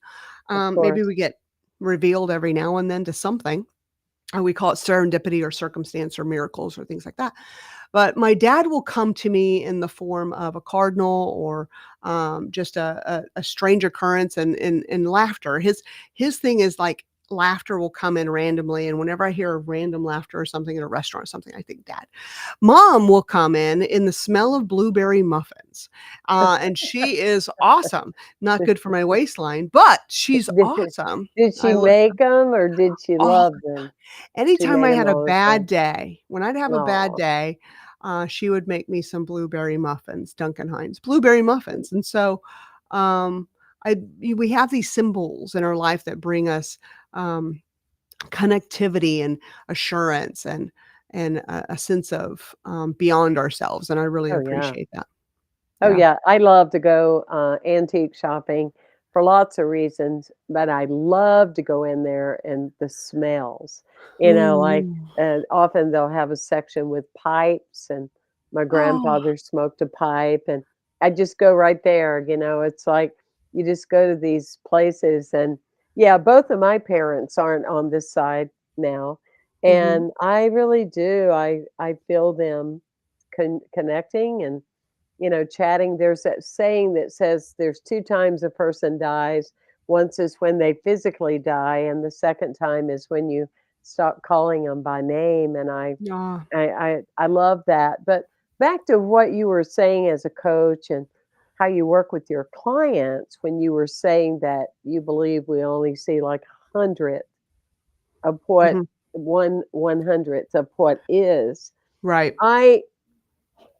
Speaker 3: of
Speaker 2: Maybe
Speaker 3: course.
Speaker 2: we get revealed every now and then to something, or we call it serendipity or circumstance or miracles or things like that. But my dad will come to me in the form of a cardinal or just a strange occurrence and laughter. His thing is like laughter will come in randomly, and whenever I hear a random laughter or something in a restaurant or something, I think dad. Mom will come in the smell of blueberry muffins, and she is awesome. Not good for my waistline, but she's
Speaker 3: Did
Speaker 2: awesome.
Speaker 3: did
Speaker 2: I
Speaker 3: she
Speaker 2: lo-
Speaker 3: make them or did she
Speaker 2: all
Speaker 3: love them? She
Speaker 2: Anytime
Speaker 3: made
Speaker 2: I
Speaker 3: them
Speaker 2: had a
Speaker 3: all the
Speaker 2: bad
Speaker 3: time.
Speaker 2: day, when I'd have a bad
Speaker 3: Oh.
Speaker 2: day, she would make me some blueberry muffins, Duncan Hines, blueberry muffins, and so, um, we have these symbols in our life that bring us, um, connectivity and assurance and a sense of, beyond ourselves, and I really
Speaker 3: Oh, yeah.
Speaker 2: appreciate that.
Speaker 3: Oh,
Speaker 2: Yeah.
Speaker 3: yeah, I love to go, antique shopping for lots of reasons, but I love to go in there and the smells, like,
Speaker 2: Mhm.
Speaker 3: often they'll have a section with pipes, and my
Speaker 2: Oh.
Speaker 3: grandfather smoked a pipe, and I just go right there, it's like you just go to these places and yeah, both of my parents aren't on this side now,
Speaker 2: Mhm.
Speaker 3: and I really do, I feel them connecting and chatting. There's that saying that says there's 2 times a person dies. Once is when they physically die, and the second time is when you stop calling them by name, and
Speaker 2: Ah.
Speaker 3: I love that. But back to what you were saying as a coach and how you work with your clients when you were saying that you believe we only see like 100th of what
Speaker 2: Mhm.
Speaker 3: 1/100th of what is.
Speaker 2: Right.
Speaker 3: I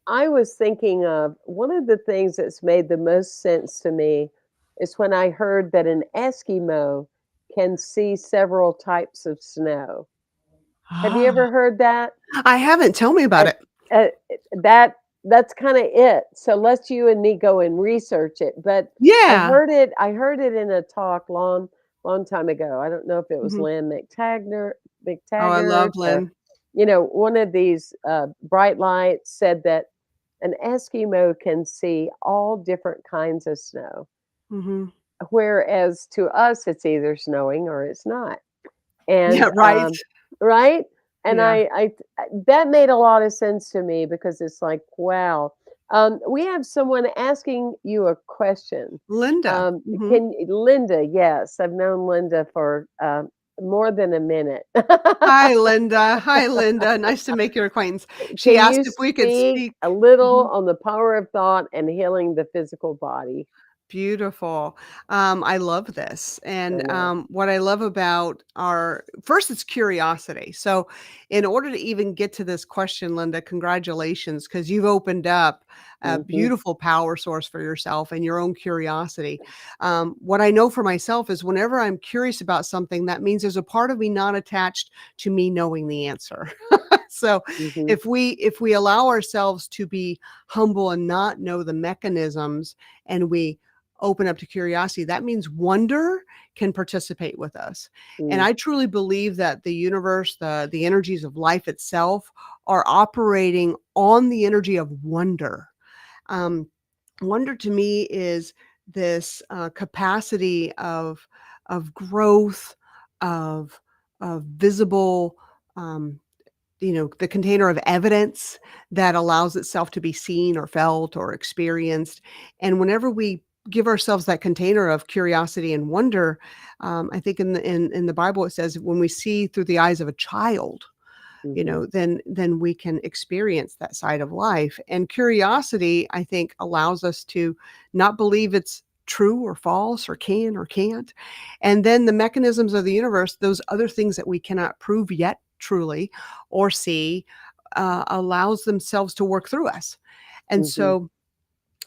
Speaker 3: I was thinking of one of the things that's made the most sense to me is when I heard that an Eskimo can see several types of snow. Have you
Speaker 2: Ah.
Speaker 3: ever heard that?
Speaker 2: I haven't. Tell me about
Speaker 3: And,
Speaker 2: it.
Speaker 3: uh, that's kinda it. So let's you and me go and research it, but
Speaker 2: Yeah.
Speaker 3: I heard it in a talk long time ago. I don't know if it was
Speaker 2: Mhm.
Speaker 3: Lynn
Speaker 2: Oh, I
Speaker 3: McTaggart
Speaker 2: love
Speaker 3: or,
Speaker 2: Lynn.
Speaker 3: one of these bright lights said that an Eskimo can see all different kinds of snow,
Speaker 2: Mhm.
Speaker 3: whereas to us it's either snowing or it's not. And
Speaker 2: Yeah, right.
Speaker 3: right? And
Speaker 2: Yeah.
Speaker 3: that made a lot of sense to me because it's like, wow. We have someone asking you a question.
Speaker 2: Linda. Mhm.
Speaker 3: Can Linda? Yes, I've known Linda for more than a minute.
Speaker 2: Hi, Linda. Hi, Linda. Nice to make your acquaintance. She
Speaker 3: Can
Speaker 2: asked
Speaker 3: you
Speaker 2: if we could
Speaker 3: speak
Speaker 2: speak.
Speaker 3: a little
Speaker 2: Mhm.
Speaker 3: on the power of thought and healing the physical body?
Speaker 2: Beautiful. I love this.
Speaker 3: I
Speaker 2: And
Speaker 3: know.
Speaker 2: what I love about our first, it's curiosity. So, in order to even get to this question, Linda, congratulations, because you've opened up a
Speaker 3: Hmm.
Speaker 2: beautiful power source for yourself and your own curiosity. What I know for myself is whenever I'm curious about something, that means there's a part of me not attached to me knowing the answer. So,
Speaker 3: Hmm.
Speaker 2: if we allow ourselves to be humble and not know the mechanisms, and we open up to curiosity, that means wonder can participate with us. And
Speaker 3: Mm,
Speaker 2: I truly believe that the universe, the energies of life itself are operating on the energy of wonder. Um, Wonder to me is this capacity of growth, of visible, um, the container of evidence that allows itself to be seen or felt or experienced. And whenever we give ourselves that container of curiosity and wonder, I think in the Bible it says when we see through the eyes of a child,
Speaker 3: mhm,
Speaker 2: then we can experience that side of life. And curiosity, I think, allows us to not believe it's true or false or can or can't. And then the mechanisms of the universe, those other things that we cannot prove yet truly or see, allows themselves to work through us. And
Speaker 3: mhm,
Speaker 2: so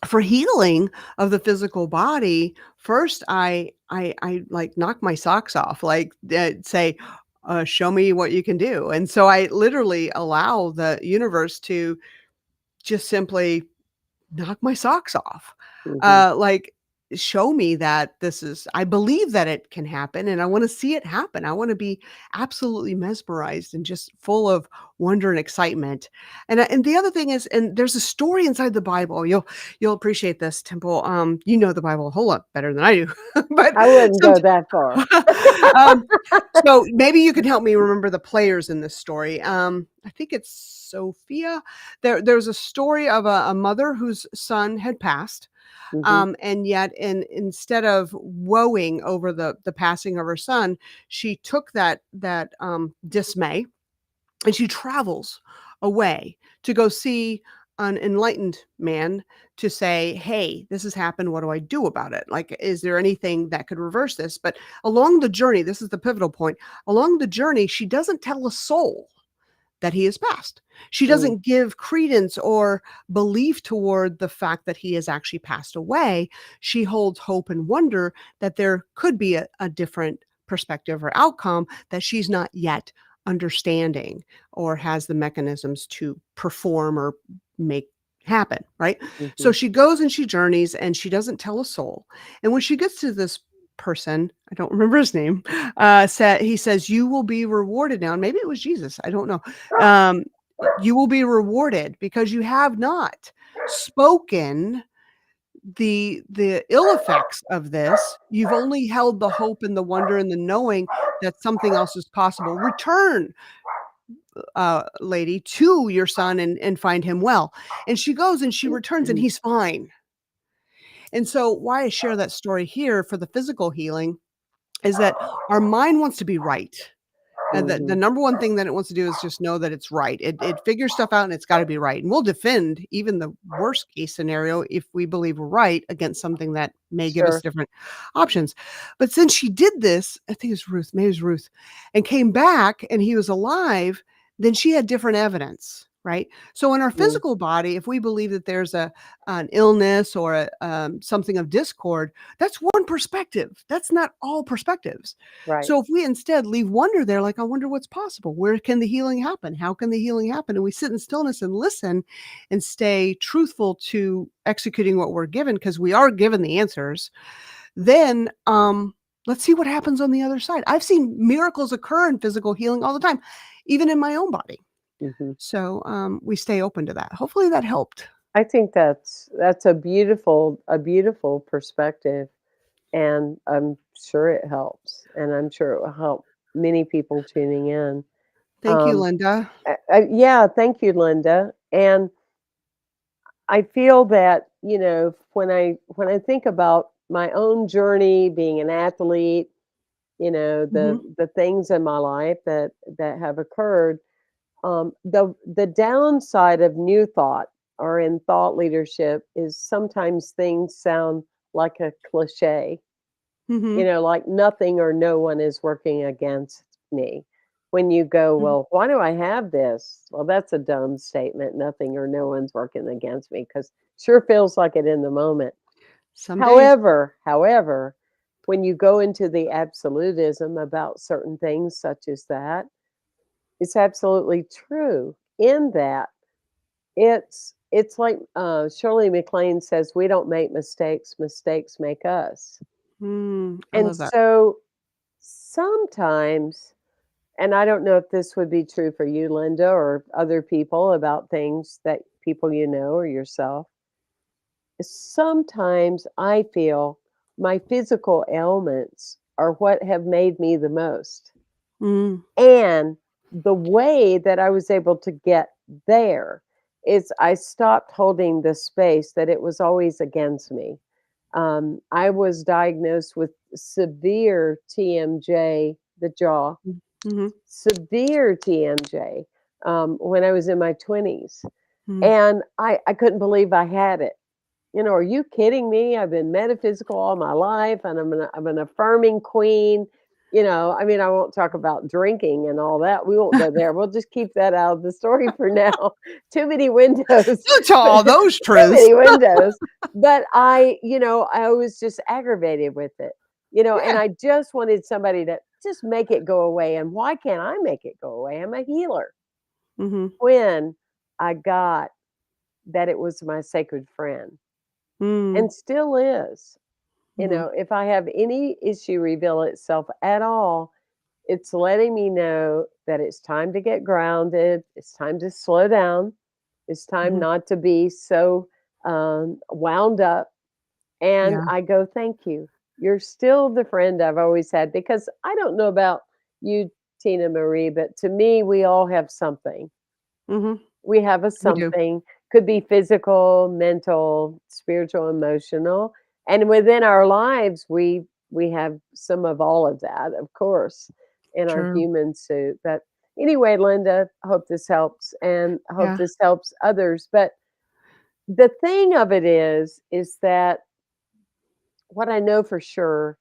Speaker 2: for healing of the physical body, first I like knock my socks off, like say, show me what you can do. And so I literally allow the universe to just simply knock my socks off.
Speaker 3: mhm,
Speaker 2: Like, show me that this is I believe that it can happen, and I wanna see it happen. I wanna be absolutely mesmerized and just full of wonder and excitement. And the other thing is, and there's a story inside the Bible. You'll appreciate this, Temple. You know the Bible a whole lot better than I do. But
Speaker 3: I wouldn't
Speaker 2: some
Speaker 3: go that far.
Speaker 2: um, so maybe you can help me remember the players in this story. I think it's Sophia. There's a story of a mother whose son had passed,
Speaker 3: Mhm,
Speaker 2: and yet instead of woeing over the passing of her son, she took that dismay and she travels away to go see an enlightened man to say, hey, this has happened, what do I do about it? Like, is there anything that could reverse this? But along the journey, this is the pivotal point, along the journey she doesn't tell a soul that he has passed. She
Speaker 3: mm,
Speaker 2: doesn't give credence or belief toward the fact that he has actually passed away. She holds hope and wonder that there could be a different perspective or outcome that she's not yet understanding or has the mechanisms to perform or make happen, right? So
Speaker 3: mhm,
Speaker 2: she goes and she journeys and she doesn't tell a soul. And when she gets to this person, I don't remember his name, he says, you will be rewarded now. And maybe it was Jesus. I don't know. um, you will be rewarded because you have not spoken the ill effects of this. You've only held the hope and the wonder and the knowing that something else is possible. Return, lady, to your son and find him well. And she goes and she returns and
Speaker 3: mhm,
Speaker 2: he's fine. And so why I share that story here for the physical healing is that our mind wants to be right. And the
Speaker 3: mhm.
Speaker 2: number one thing that it wants to do is just know that it's right. It figures stuff out and it's gotta be right. And we'll defend even the worst case scenario if we believe we're right against something that may give us
Speaker 3: Sure.
Speaker 2: different options. But since she did this, I think it's Ruth, maybe it was Ruth, and came back and he was alive, then she had different evidence, right? So in our
Speaker 3: Mm,
Speaker 2: physical body, if we believe that there's an illness or something of discord, that's one perspective. That's not all perspectives.
Speaker 3: right.
Speaker 2: So if we instead leave wonder there, like, I wonder what's possible. Where can the healing happen? How can the healing happen? And we sit in stillness and listen and stay truthful to executing what we're given because we are given the answers. Then Let's see what happens on the other side. I've seen miracles occur in physical healing all the time, even in my own body.
Speaker 3: Mhm.
Speaker 2: So we stay open to that. Hopefully that helped.
Speaker 3: I think that's a beautiful perspective, and I'm sure it helps, and I'm sure it will help many people tuning in.
Speaker 2: Thank you,
Speaker 3: Um,
Speaker 2: Linda.
Speaker 3: yeah, thank you, Linda. And I feel that, when I think about my own journey being an athlete,
Speaker 2: Hmm.
Speaker 3: the things in my life that have occurred, the downside of new thought or in thought leadership is sometimes things sound like a cliche,
Speaker 2: Hmm.
Speaker 3: like nothing or no one is working against me. When you go,
Speaker 2: Hmm.
Speaker 3: well, why do I have this? Well, that's a dumb statement. Nothing or no one's working against me, because sure feels like it in the moment.
Speaker 2: Some days.
Speaker 3: However, when you go into the absolutism about certain things such as that, it's absolutely true in that it's like Shirley MacLaine says, we don't make mistakes, mistakes make us.
Speaker 2: I
Speaker 3: And
Speaker 2: love that.
Speaker 3: so sometimes, and I don't know if this would be true for you, Linda, or other people about things that people you know or yourself, sometimes I feel my physical ailments are what have made me the most.
Speaker 2: Mm,
Speaker 3: And the way that I was able to get there is I stopped holding the space that it was always against me. I was diagnosed with severe TMJ, the jaw,
Speaker 2: mhm,
Speaker 3: severe TMJ, when I was in my 20s.
Speaker 2: mm.
Speaker 3: And I couldn't believe I had it. Are you kidding me? I've been metaphysical all my life, and I'm an affirming queen. I mean, I won't talk about drinking and all that. We won't go there. We'll just keep that out of the story for now. Too many windows.
Speaker 2: Don't tell all those
Speaker 3: Too
Speaker 2: truths.
Speaker 3: many windows. But I was just aggravated with it. And
Speaker 2: Yeah.
Speaker 3: I just wanted somebody to just make it go away. And why can't I make it go away? I'm a healer.
Speaker 2: Mhm.
Speaker 3: When I got that it was my sacred friend,
Speaker 2: Mm,
Speaker 3: and still is.
Speaker 2: mhm,
Speaker 3: If I have any issue reveal itself at all, it's letting me know that it's time to get grounded. It's time to slow down. It's time
Speaker 2: mhm.
Speaker 3: not to be so wound up. And
Speaker 2: Yeah.
Speaker 3: I go, thank you. You're still the friend I've always had, because I don't know about you, Tina Marie, but to me, we all have something.
Speaker 2: Mhm.
Speaker 3: We have a
Speaker 2: We do.
Speaker 3: something, could be physical, mental, spiritual, emotional, and within our lives, we have some of all of that, of course, in our
Speaker 2: True.
Speaker 3: human suit. But anyway, Linda, I hope this helps, and I hope
Speaker 2: Yeah.
Speaker 3: this helps others. But the thing of it is that what I know for sure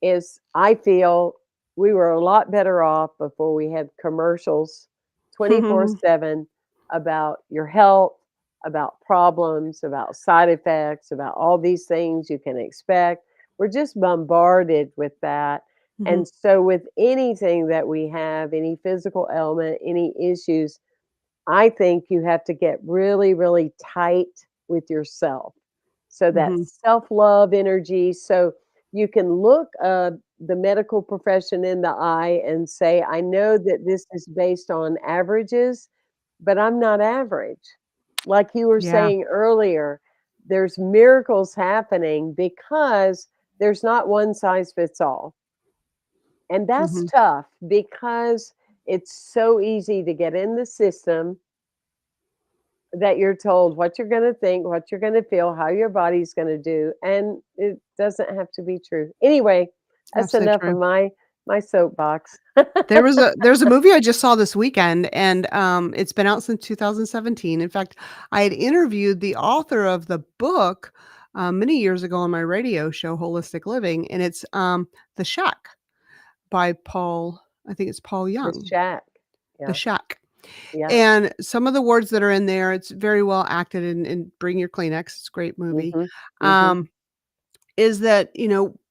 Speaker 3: is I feel we were a lot better off before we had commercials 24/7 about your health, about problems, about side effects, about all these things you can expect. We're just bombarded with that.
Speaker 2: Mhm,
Speaker 3: And so, with anything that we have, any physical ailment, any issues, I think you have to get really, really tight with yourself. So that
Speaker 2: mhm.
Speaker 3: self-love energy, so you can look the medical profession in the eye and say, I know that this is based on averages, but I'm not average. Like you were
Speaker 2: Yeah.
Speaker 3: saying earlier, there's miracles happening because there's not one size fits all. And that's
Speaker 2: Mhm.
Speaker 3: tough because it's so easy to get in the system that you're told what you're going to think, what you're going to feel, how your body's going to do, and it doesn't have to be true. Anyway, that's
Speaker 2: That's so
Speaker 3: enough of
Speaker 2: true.
Speaker 3: my soapbox.
Speaker 2: There's a movie I just saw this weekend, and it's been out since 2017. In fact, I had interviewed the author of the book many years ago on my radio show, Holistic Living, and it's The Shack by Paul. I think it's Paul
Speaker 3: The
Speaker 2: Young.
Speaker 3: shack.
Speaker 2: The
Speaker 3: Yeah.
Speaker 2: Shack.
Speaker 3: Yeah.
Speaker 2: And some of the words that are in there, it's very well acted in Bring Your Kleenex. It's a great movie.
Speaker 3: Mhm. Mhm.
Speaker 2: Um, is that,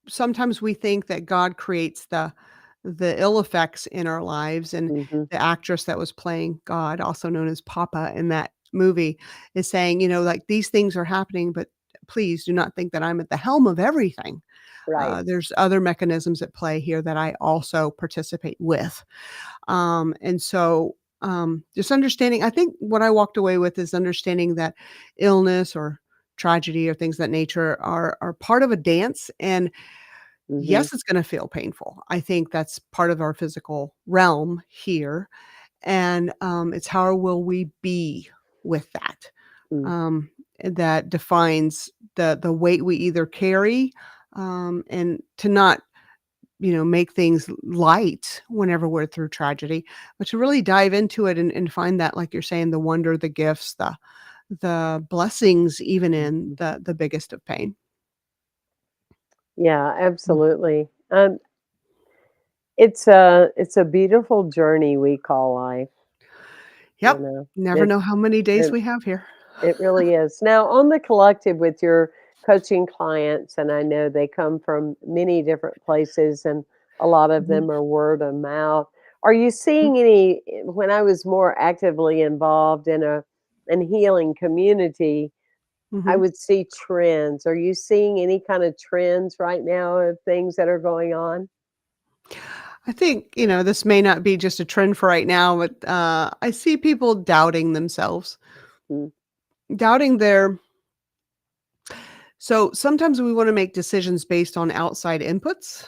Speaker 2: sometimes we think that God creates the ill effects in our lives, and
Speaker 3: Mhm.
Speaker 2: the actress that was playing God, also known as Papa in that movie, is saying, like, these things are happening, but please do not think that I'm at the helm of everything.
Speaker 3: Right.
Speaker 2: There's other mechanisms at play here that I also participate with. And so just understanding, I think what I walked away with is understanding that illness or tragedy or things of that nature are part of a dance. And
Speaker 3: Mhm.
Speaker 2: yes, it's going to feel painful. I think that's part of our physical realm here. And it's how will we be with that?
Speaker 3: Mm.
Speaker 2: That defines the weight we either carry, and to not make things light whenever we're through tragedy, but to really dive into it and find that, like you're saying, the wonder, the gifts, the blessings, even in
Speaker 3: Mhm.
Speaker 2: the biggest of pain.
Speaker 3: Yeah,
Speaker 2: Mm.
Speaker 3: absolutely. It's a beautiful journey we call life, you
Speaker 2: Yep.
Speaker 3: know.
Speaker 2: Never know
Speaker 3: It's
Speaker 2: how many days
Speaker 3: it
Speaker 2: we have here.
Speaker 3: it really is. Now, on the collective with your coaching clients, and I know they come from many different places and a lot of
Speaker 2: Mhm,
Speaker 3: them are word of mouth. Are you
Speaker 2: mm,
Speaker 3: seeing any when I was more actively involved in a an healing community, I
Speaker 2: mhm.
Speaker 3: would see trends. Are you seeing any kind of trends right now of things that are going on?
Speaker 2: I think, this may not be just a trend for right now, but I see people doubting themselves,
Speaker 3: Mm,
Speaker 2: doubting their so sometimes we want to make decisions based on outside inputs,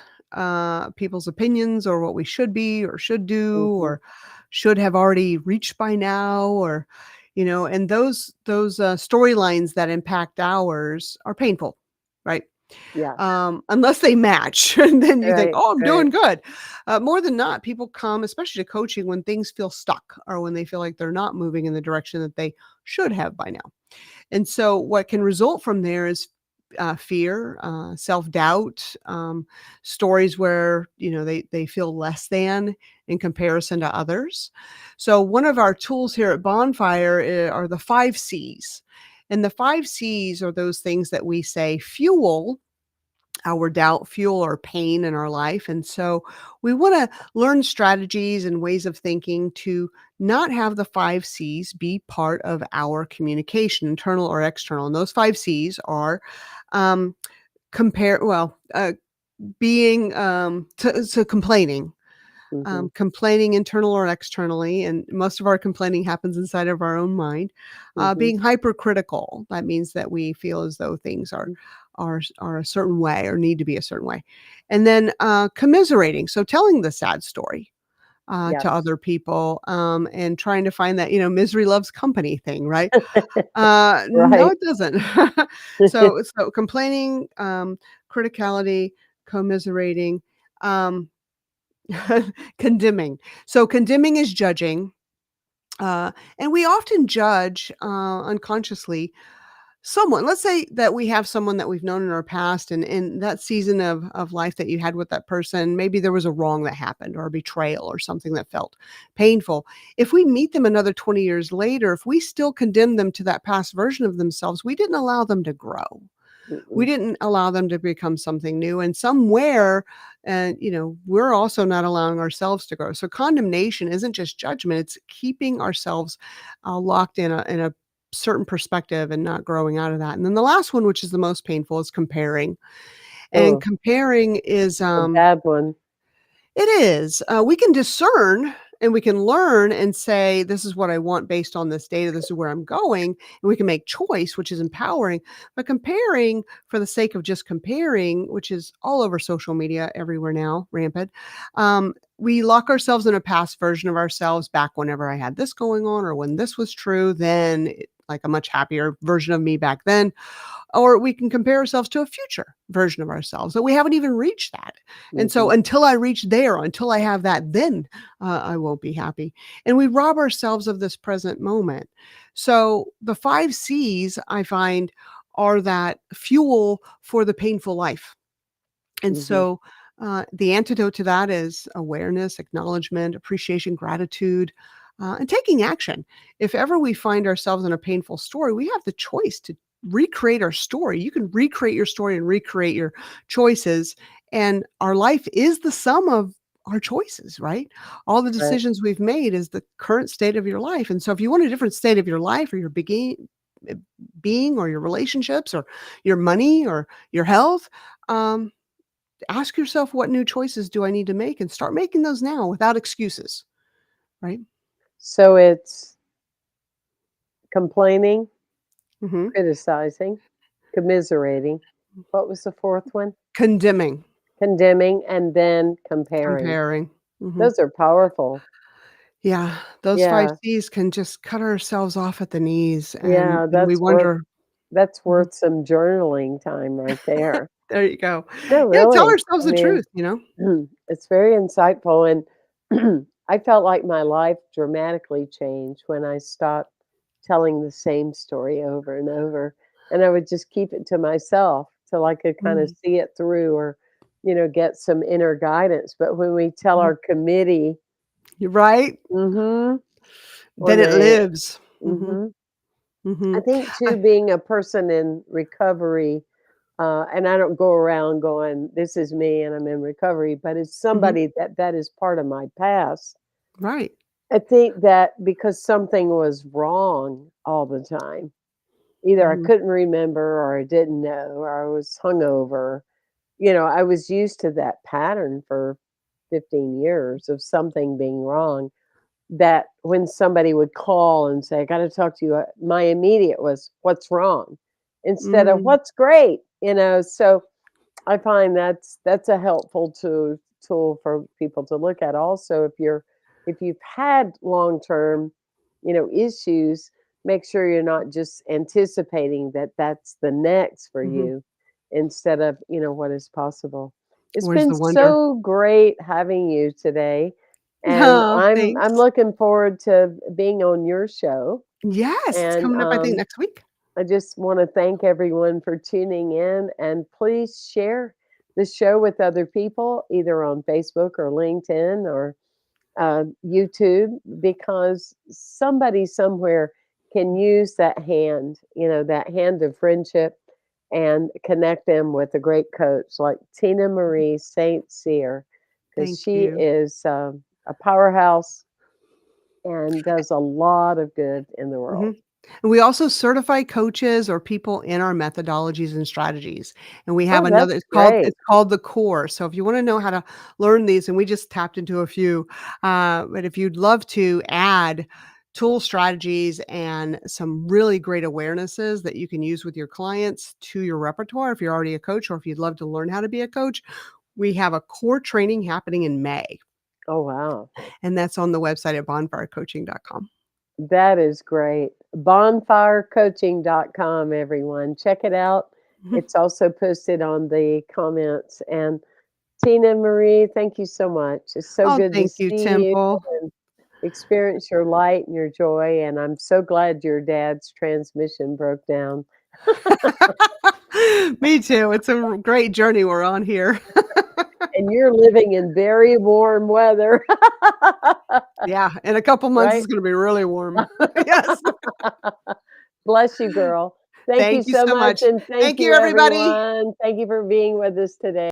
Speaker 2: people's opinions, or what we should be or should do
Speaker 3: mhm.
Speaker 2: or should have already reached by now, or and those storylines that impact ours are painful, right?
Speaker 3: Yeah.
Speaker 2: Unless they match, and then you think,
Speaker 3: Right,
Speaker 2: "Oh, I'm
Speaker 3: right.
Speaker 2: doing good." More than not, people come, especially to coaching, when things feel stuck or when they feel like they're not moving in the direction that they should have by now. And so what can result from there is fear, self-doubt, stories where, they feel less than in comparison to others. So one of our tools here at Bonfire are the 5 C's. And the 5 C's are those things that we say fuel our doubt, fuel our pain in our life. And so we want to learn strategies and ways of thinking to not have the 5 C's be part of our communication, internal or external. And those 5 C's are um, being to complaining,
Speaker 3: Mhm,
Speaker 2: complaining internal or externally, and most of our complaining happens inside of our own mind.
Speaker 3: mhm,
Speaker 2: Being hypercritical, that means that we feel as though things
Speaker 3: mm.
Speaker 2: are a certain way or need to be a certain way, and then commiserating, so telling the sad story to
Speaker 3: Yes.
Speaker 2: other people, and trying to find that misery loves company thing, right? No,
Speaker 3: Right.
Speaker 2: it doesn't. So complaining, criticality, commiserating. Um, Condemning. So condemning is judging, and we often judge, unconsciously someone. Let's say that we have someone that we've known in our past, and in that season of life that you had with that person, maybe there was a wrong that happened or a betrayal or something that felt painful. If we meet them another 20 years later, if we still condemn them to that past version of themselves, we didn't allow them to grow. We
Speaker 3: Mm-mm.
Speaker 2: didn't allow them to become something new, and somewhere, and we're also not allowing ourselves to grow. So condemnation isn't just judgment, it's keeping ourselves locked in a certain perspective and not growing out of that. And then the last one, which is the most painful, is comparing. And
Speaker 3: Oh,
Speaker 2: comparing is
Speaker 3: a bad one.
Speaker 2: it is. We can discern and we can learn and say, this is what I want based on this data. This is where I'm going. And we can make choice, which is empowering. But comparing for the sake of just comparing, which is all over social media everywhere now, rampant, we lock ourselves in a past version of ourselves back whenever I had this going on or when this was true, then like a much happier version of me back then. Or we can compare ourselves to a future version of ourselves that we haven't even reached that. And so
Speaker 3: Mhm.
Speaker 2: until I reach there, until I have that, then I won't be happy. And we rob ourselves of this present moment. So the 5 C's I find are that fuel for the painful life. And
Speaker 3: Mhm.
Speaker 2: so the antidote to that is awareness, acknowledgement, appreciation, gratitude, and taking action. If ever we find ourselves in a painful story, we have the choice to recreate our story. You can recreate your story and recreate your choices. And our life is the sum of our choices, right? All the
Speaker 3: Right.
Speaker 2: decisions we've made is the current state of your life. And so if you want a different state of your life or your being or your relationships or your money or your health, um, ask yourself, what new choices do I need to make? And start making those now without excuses, right?
Speaker 3: So it's complaining,
Speaker 2: Mhm.
Speaker 3: criticizing, commiserating. What was the fourth one?
Speaker 2: Condemning,
Speaker 3: Condemning, and then comparing.
Speaker 2: comparing. Mhm.
Speaker 3: Those are powerful.
Speaker 2: Yeah, those 5
Speaker 3: Yeah.
Speaker 2: C's can just cut ourselves off at the knees,
Speaker 3: Yeah,
Speaker 2: and we wonder.
Speaker 3: that's
Speaker 2: Mhm.
Speaker 3: worth some journaling time right there.
Speaker 2: There you go.
Speaker 3: No,
Speaker 2: Yeah, tell
Speaker 3: really.
Speaker 2: ourselves
Speaker 3: I
Speaker 2: the
Speaker 3: mean,
Speaker 2: truth, you know?
Speaker 3: it's very insightful, and I felt like my life dramatically changed when I stopped telling the same story over and over, and I would just keep it to myself till I could kind of
Speaker 2: Mm,
Speaker 3: see it through or, get some inner guidance. But when we tell
Speaker 2: mhm.
Speaker 3: our committee,
Speaker 2: You're right.
Speaker 3: mhm, when
Speaker 2: Then it
Speaker 3: they,
Speaker 2: lives. Mhm,
Speaker 3: mhm. I
Speaker 2: mhm.
Speaker 3: think
Speaker 2: I
Speaker 3: too, being a person in recovery, and I don't go around going, "This is me and I'm in recovery," but it's
Speaker 2: Mhm.
Speaker 3: somebody that is part of my past.
Speaker 2: Right.
Speaker 3: I think that because something was wrong all the time, either I
Speaker 2: Mhm,
Speaker 3: couldn't remember or I didn't know or I was hungover, I was used to that pattern for 15 years of something being wrong, that when somebody would call and say, "I gotta talk to you," my immediate was, "What's wrong?" Instead of,
Speaker 2: mm,
Speaker 3: "What's great?" So I find that's a helpful tool for people to look at. Also, if you've had long-term, issues, make sure you're not just anticipating that that's the next for
Speaker 2: mhm.
Speaker 3: you instead of, what is possible. It's
Speaker 2: Where's
Speaker 3: been
Speaker 2: the wonder?
Speaker 3: so great having you today, and
Speaker 2: Oh,
Speaker 3: I'm
Speaker 2: thanks.
Speaker 3: looking forward to being on your show,
Speaker 2: Yes, it's
Speaker 3: and
Speaker 2: coming up, I think, next week.
Speaker 3: I just want to thank everyone for tuning in, and please share the show with other people, either on Facebook or LinkedIn or YouTube, because somebody somewhere can use that hand, that hand of friendship, and connect them with a great coach like Tina Marie St.Cyr, because
Speaker 2: Thank
Speaker 3: she
Speaker 2: you.
Speaker 3: is a powerhouse and does a lot of good in the world.
Speaker 2: Mhm. And we also certify coaches or people in our methodologies and strategies. And we have
Speaker 3: Oh,
Speaker 2: another,
Speaker 3: that's
Speaker 2: it's called
Speaker 3: great.
Speaker 2: the core. So if you wanna know how to learn these, and we just tapped into a few, but if you'd love to add tool strategies and some really great awarenesses that you can use with your clients to your repertoire, if you're already a coach or if you'd love to learn how to be a coach, we have a core training happening in May,
Speaker 3: Oh, wow.
Speaker 2: and that's on the website at bonfirecoaching.com.
Speaker 3: That is great. Bonfirecoaching.com, everyone. Check it out. It's also posted on the comments. And Tina Marie, thank you so much. It's so
Speaker 2: Oh,
Speaker 3: good to
Speaker 2: thank you,
Speaker 3: see you
Speaker 2: Temple.
Speaker 3: and experience your light and your joy. And I'm so glad your dad's transmission broke down.
Speaker 2: Me too. It's a great journey we're on here.
Speaker 3: And you're living in very warm weather,
Speaker 2: Yeah, in a couple months, it's
Speaker 3: right?
Speaker 2: gonna be really warm. Yes.
Speaker 3: Bless you, girl. Thank you
Speaker 2: Thank you
Speaker 3: so
Speaker 2: so
Speaker 3: much.
Speaker 2: much.
Speaker 3: And thank
Speaker 2: Thank you,
Speaker 3: you,
Speaker 2: everybody.
Speaker 3: everyone. Thank you for being with us today.